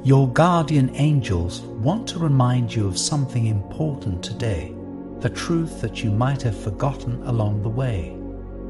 Your guardian angels want to remind you of something important today, the truth that you might have forgotten along the way.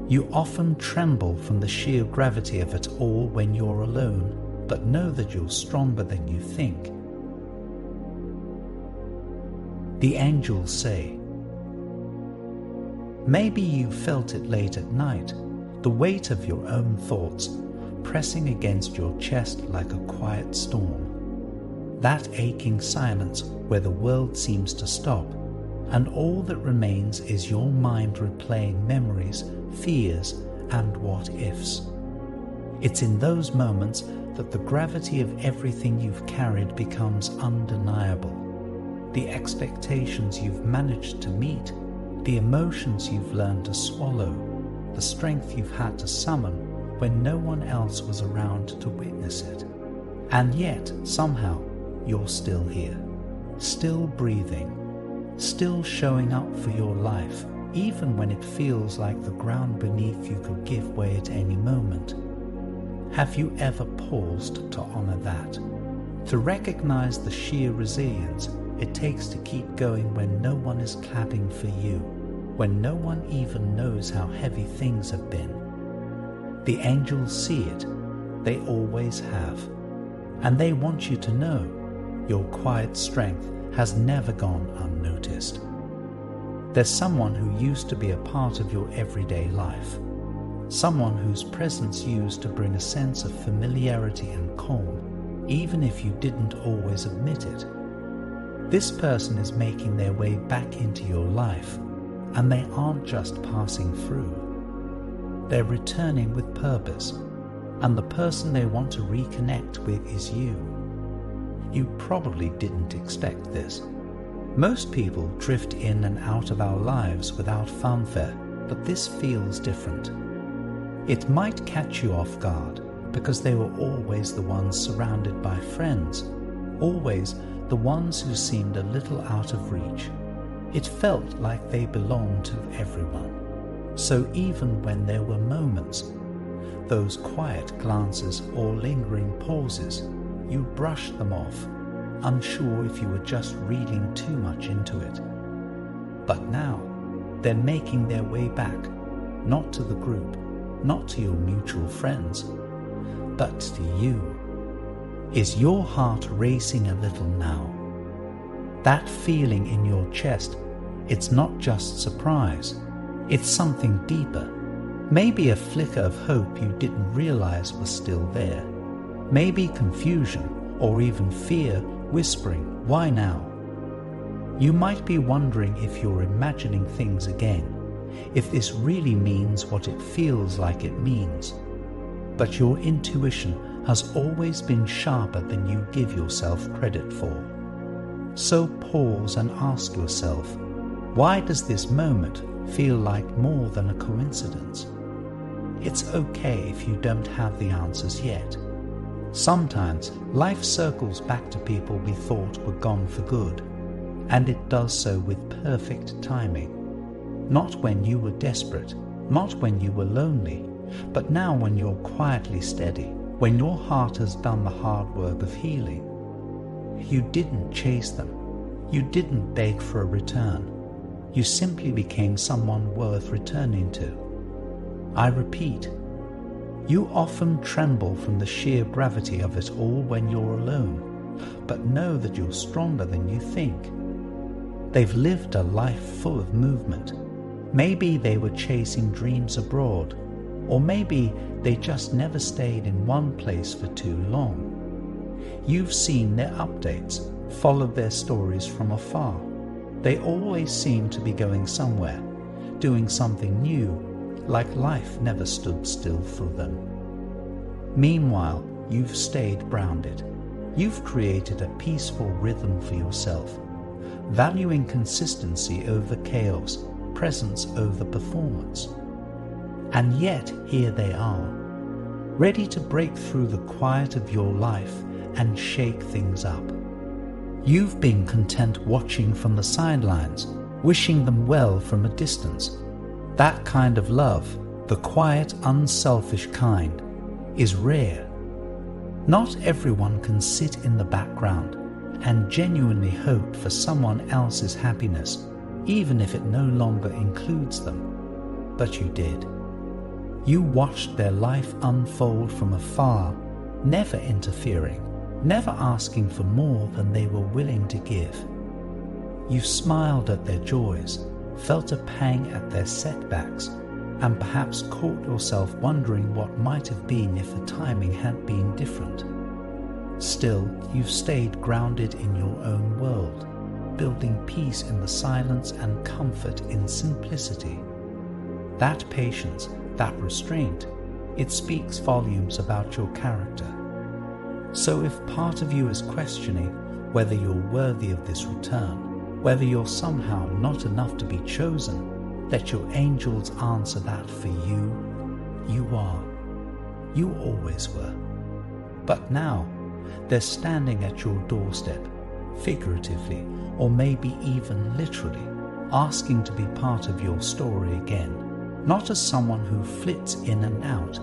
You often tremble from the sheer gravity of it all when you're alone, but know that you're stronger than you think. The angels say, maybe you felt it late at night, the weight of your own thoughts pressing against your chest like a quiet storm. That aching silence where the world seems to stop, and all that remains is your mind replaying memories, fears, and what-ifs. It's in those moments that the gravity of everything you've carried becomes undeniable. The expectations you've managed to meet, the emotions you've learned to swallow, the strength you've had to summon when no one else was around to witness it. And yet, somehow, you're still here, still breathing, still showing up for your life, even when it feels like the ground beneath you could give way at any moment. Have you ever paused to honor that? To recognize the sheer resilience it takes to keep going when no one is clapping for you, when no one even knows how heavy things have been. The angels see it, they always have, and they want you to know your quiet strength has never gone unnoticed. There's someone who used to be a part of your everyday life, someone whose presence used to bring a sense of familiarity and calm, even if you didn't always admit it. This person is making their way back into your life, and they aren't just passing through. They're returning with purpose, and the person they want to reconnect with is you. You probably didn't expect this. Most people drift in and out of our lives without fanfare, but this feels different. It might catch you off guard because they were always the ones surrounded by friends, always the ones who seemed a little out of reach. It felt like they belonged to everyone. So even when there were moments, those quiet glances or lingering pauses, you brushed them off, unsure if you were just reading too much into it. But now, they're making their way back, not to the group, not to your mutual friends, but to you. Is your heart racing a little now? That feeling in your chest, it's not just surprise, it's something deeper. Maybe a flicker of hope you didn't realize was still there. Maybe confusion or even fear whispering, why now? You might be wondering if you're imagining things again, if this really means what it feels like it means. But your intuition has always been sharper than you give yourself credit for. So pause and ask yourself, why does this moment feel like more than a coincidence? It's okay if you don't have the answers yet. Sometimes life circles back to people we thought were gone for good, and it does so with perfect timing. Not when you were desperate, not when you were lonely, but now when you're quietly steady, when your heart has done the hard work of healing. You didn't chase them. You didn't beg for a return. You simply became someone worth returning to. I repeat, you often tremble from the sheer gravity of it all when you're alone, but know that you're stronger than you think. They've lived a life full of movement. Maybe they were chasing dreams abroad, or maybe they just never stayed in one place for too long. You've seen their updates, followed their stories from afar. They always seem to be going somewhere, doing something new, like life never stood still for them. Meanwhile, you've stayed grounded. You've created a peaceful rhythm for yourself, valuing consistency over chaos, presence over performance. And yet, here they are, ready to break through the quiet of your life and shake things up. You've been content watching from the sidelines, wishing them well from a distance. That kind of love, the quiet, unselfish kind, is rare. Not everyone can sit in the background and genuinely hope for someone else's happiness, even if it no longer includes them. But you did. You watched their life unfold from afar, never interfering, never asking for more than they were willing to give. You smiled at their joys, felt a pang at their setbacks, and perhaps caught yourself wondering what might have been if the timing had been different. Still, you've stayed grounded in your own world, building peace in the silence and comfort in simplicity. That patience, that restraint, it speaks volumes about your character. So if part of you is questioning whether you're worthy of this return, whether you're somehow not enough to be chosen, let your angels answer that for you. You are. You always were. But now, they're standing at your doorstep, figuratively or maybe even literally, asking to be part of your story again, not as someone who flits in and out,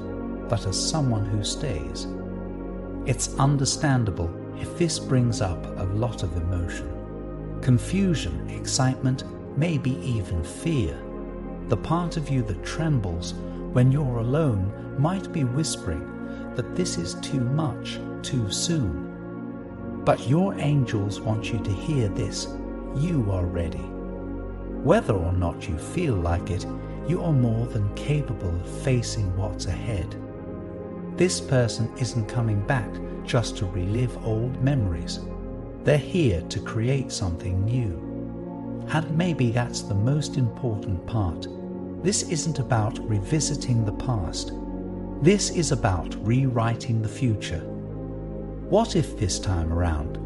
but as someone who stays. It's understandable if this brings up a lot of emotion. Confusion, excitement, maybe even fear. The part of you that trembles when you're alone might be whispering that this is too much, too soon. But your angels want you to hear this. You are ready. Whether or not you feel like it, you are more than capable of facing what's ahead. This person isn't coming back just to relive old memories. They're here to create something new. And maybe that's the most important part. This isn't about revisiting the past. This is about rewriting the future. What if this time around,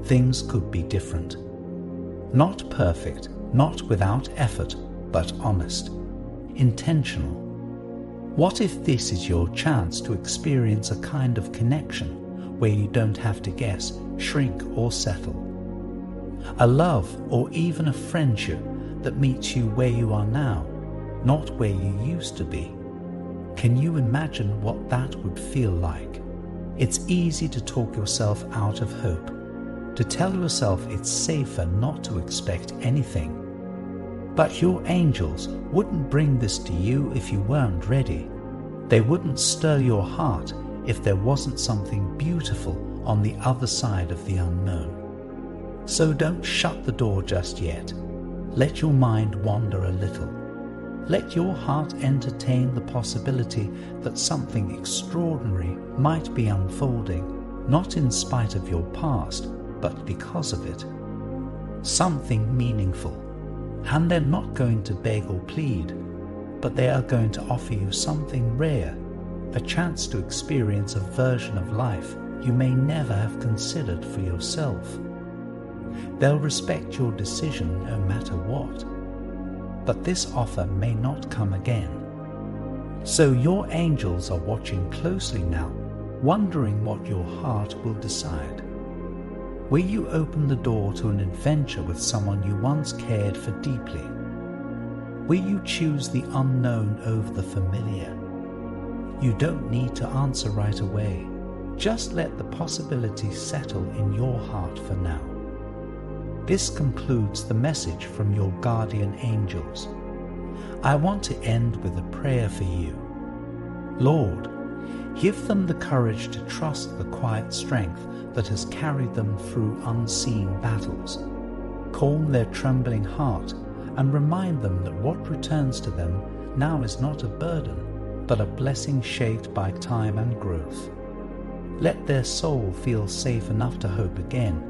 things could be different? Not perfect, not without effort, but honest, intentional. What if this is your chance to experience a kind of connection where you don't have to guess, shrink, or settle? A love or even a friendship that meets you where you are now, not where you used to be. Can you imagine what that would feel like? It's easy to talk yourself out of hope, to tell yourself it's safer not to expect anything. But your angels wouldn't bring this to you if you weren't ready. They wouldn't stir your heart if there wasn't something beautiful on the other side of the unknown. So don't shut the door just yet. Let your mind wander a little. Let your heart entertain the possibility that something extraordinary might be unfolding, not in spite of your past, but because of it. Something meaningful. And they're not going to beg or plead, but they are going to offer you something rare, a chance to experience a version of life you may never have considered for yourself. They'll respect your decision no matter what. But this offer may not come again. So your angels are watching closely now, wondering what your heart will decide. Will you open the door to an adventure with someone you once cared for deeply? Will you choose the unknown over the familiar? You don't need to answer right away. Just let the possibility settle in your heart for now. This concludes the message from your guardian angels. I want to end with a prayer for you. Lord, give them the courage to trust the quiet strength that has carried them through unseen battles. Calm their trembling heart and remind them that what returns to them now is not a burden, but a blessing shaped by time and growth. Let their soul feel safe enough to hope again,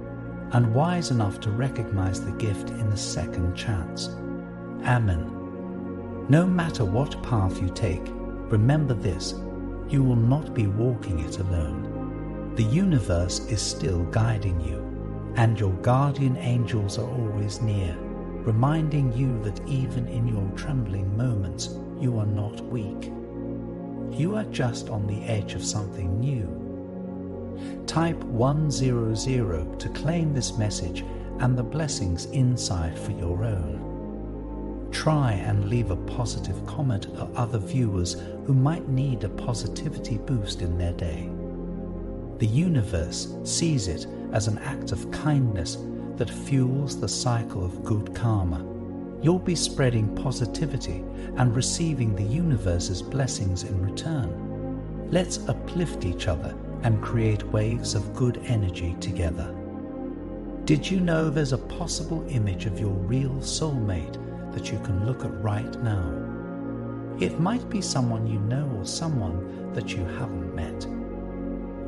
and wise enough to recognize the gift in a second chance. Amen. No matter what path you take, remember this: you will not be walking it alone. The universe is still guiding you, and your guardian angels are always near, reminding you that even in your trembling moments, you are not weak. You are just on the edge of something new. Type 100 to claim this message and the blessings inside for your own. Try and leave a positive comment for other viewers who might need a positivity boost in their day. The universe sees it as an act of kindness that fuels the cycle of good karma. You'll be spreading positivity and receiving the universe's blessings in return. Let's uplift each other and create waves of good energy together. Did you know there's a possible image of your real soulmate that you can look at right now? It might be someone you know or someone that you haven't met.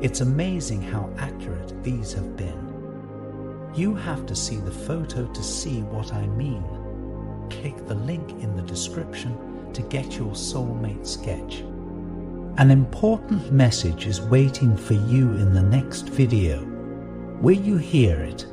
It's amazing how accurate these have been. You have to see the photo to see what I mean. Click the link in the description to get your soulmate sketch. An important message is waiting for you in the next video. Will you hear it?